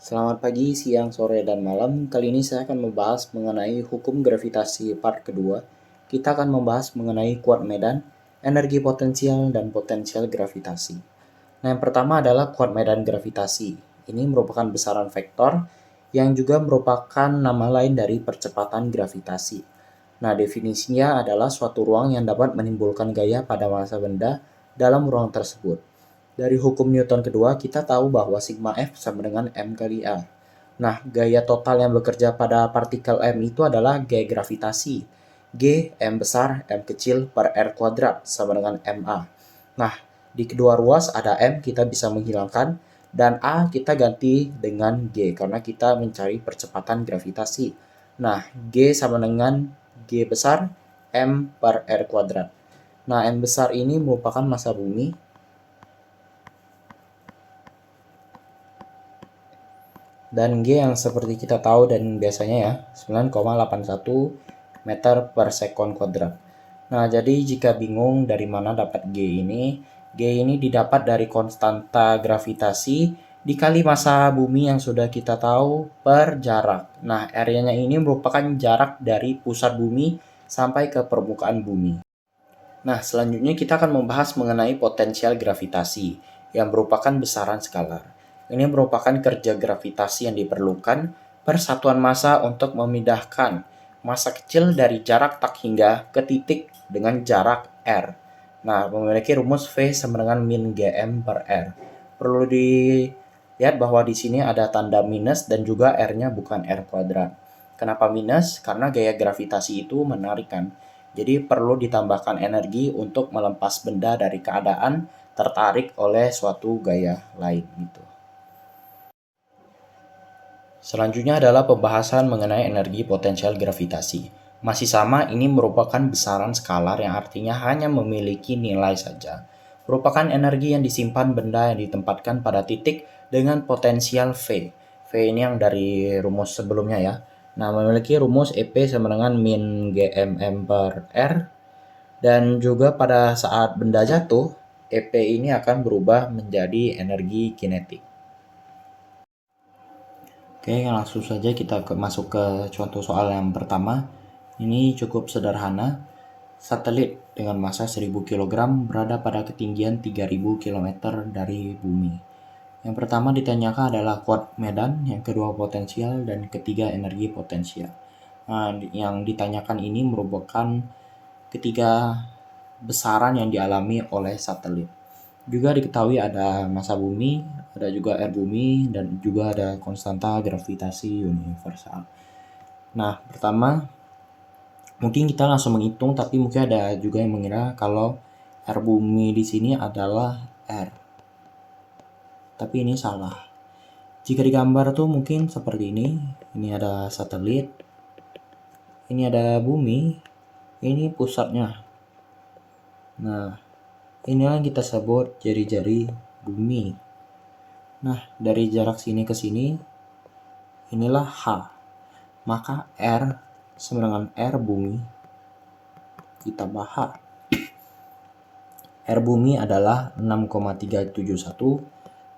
Selamat pagi, siang, sore, dan malam. Kali ini saya akan membahas mengenai hukum gravitasi part kedua. Kita akan membahas mengenai kuat medan, energi potensial, dan potensial gravitasi. Nah, yang pertama adalah kuat medan gravitasi. Ini merupakan besaran vektor yang juga merupakan nama lain dari percepatan gravitasi. Nah, definisinya adalah suatu ruang yang dapat menimbulkan gaya pada massa benda dalam ruang tersebut. Dari hukum Newton kedua, kita tahu bahwa sigma F sama dengan M kali A. Nah, gaya total yang bekerja pada partikel M itu adalah gaya gravitasi. G, M besar, M kecil per R kuadrat sama dengan MA. Nah, di kedua ruas ada M kita bisa menghilangkan, dan A kita ganti dengan G karena kita mencari percepatan gravitasi. Nah, G sama dengan G besar, M per R kuadrat. Nah, M besar ini merupakan massa bumi. Dan G yang seperti kita tahu dan biasanya ya 9,81 meter per sekon kuadrat. Nah, jadi jika bingung dari mana dapat G ini didapat dari konstanta gravitasi dikali massa bumi yang sudah kita tahu per jarak. Nah, area-nya ini merupakan jarak dari pusat bumi sampai ke permukaan bumi. Nah, selanjutnya kita akan membahas mengenai potensial gravitasi yang merupakan besaran skalar. Ini merupakan kerja gravitasi yang diperlukan per satuan massa untuk memindahkan massa kecil dari jarak tak hingga ke titik dengan jarak r. Nah, memiliki rumus V sama dengan min Gm per R. Perlu dilihat bahwa di sini ada tanda minus dan juga R-nya bukan R kuadrat. Kenapa minus? Karena gaya gravitasi itu menarikkan. Jadi perlu ditambahkan energi untuk melepas benda dari keadaan tertarik oleh suatu gaya lain gitu. Selanjutnya adalah pembahasan mengenai energi potensial gravitasi. Masih sama, ini merupakan besaran skalar yang artinya hanya memiliki nilai saja. Merupakan energi yang disimpan benda yang ditempatkan pada titik dengan potensial V. V ini yang dari rumus sebelumnya ya. Nah, memiliki rumus EP sama dengan min GMM per R. Dan juga pada saat benda jatuh, EP ini akan berubah menjadi energi kinetik. Oke, langsung saja kita masuk ke contoh soal yang pertama. Ini cukup sederhana. Satelit dengan massa 1000 kg berada pada ketinggian 3000 km dari bumi. Yang pertama ditanyakan adalah kuat medan, yang kedua potensial, dan ketiga energi potensial. Nah, yang ditanyakan ini merupakan ketiga besaran yang dialami oleh satelit. Juga diketahui ada massa bumi, ada juga air bumi, dan juga ada konstanta gravitasi universal. Nah, pertama mungkin kita langsung menghitung, tapi mungkin ada juga yang mengira kalau air bumi di sini adalah R. Tapi ini salah. Jika digambar tuh mungkin seperti ini. Ini ada satelit, ini ada bumi, ini pusatnya. Nah, inilah yang kita sebut jari-jari bumi. Nah, dari jarak sini ke sini, inilah H. Maka R sama dengan R bumi ditambah H. R bumi adalah 6,371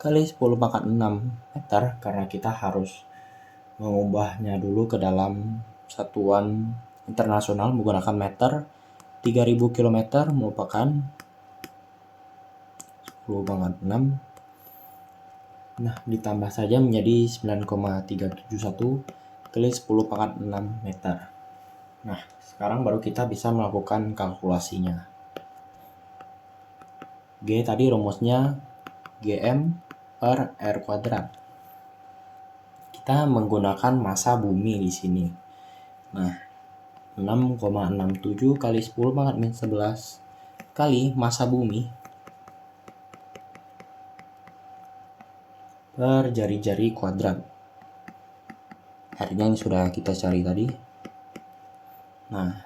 kali 10 pangkat 6 meter karena kita harus mengubahnya dulu ke dalam satuan internasional menggunakan meter. 3000 km merupakan 10 pangkat 6. Nah, ditambah saja menjadi 9,371 kali 10 pangkat 6 meter. Nah, sekarang baru kita bisa melakukan kalkulasinya. G tadi rumusnya Gm per R kuadrat. Kita menggunakan massa bumi di sini. Nah, 6,67 kali 10 pangkat min 11 kali massa bumi per jari-jari kuadrat. R-nya yang sudah kita cari tadi. Nah,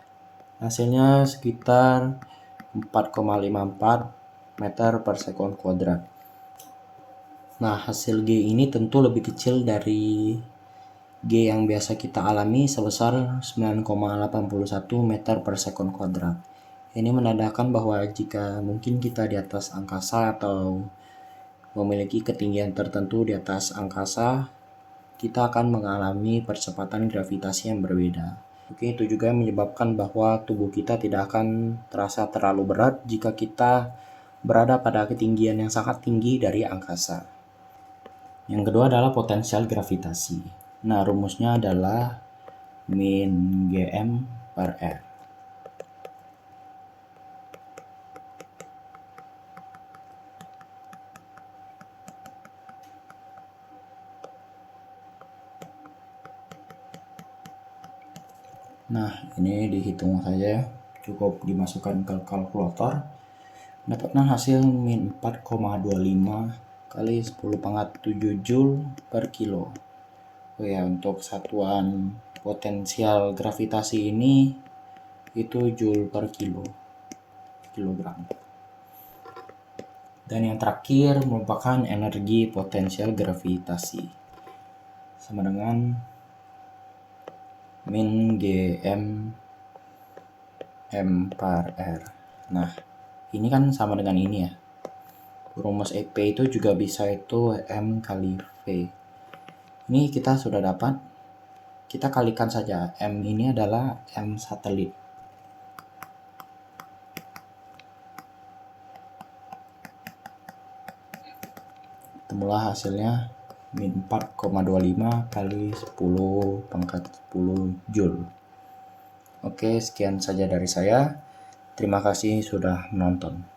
hasilnya sekitar 4,54 meter per sekon kuadrat. Nah, hasil G ini tentu lebih kecil dari G yang biasa kita alami sebesar 9,81 meter per sekon kuadrat. Ini menandakan bahwa jika mungkin kita di atas angkasa atau memiliki ketinggian tertentu di atas angkasa, kita akan mengalami percepatan gravitasi yang berbeda. Oke, itu juga yang menyebabkan bahwa tubuh kita tidak akan terasa terlalu berat jika kita berada pada ketinggian yang sangat tinggi dari angkasa. Yang kedua adalah potensial gravitasi. Nah, rumusnya adalah min Gm per R. Nah, ini dihitung saja, cukup dimasukkan ke kalkulator. Dapatkan hasil min 4,25 kali 10⁻7 Joule per kilo. Oh ya, untuk satuan potensial gravitasi ini itu Joule per kilogram. Dan yang terakhir merupakan energi potensial gravitasi, sama dengan min Gm M per R. Nah, ini kan sama dengan ini ya. Rumus EP itu juga bisa itu M kali V. Ini kita sudah dapat. Kita kalikan saja. M ini adalah M satelit. Temulah hasilnya min 4,25 kali 10⁻10 Joule. Oke, sekian saja dari saya. Terima kasih sudah menonton.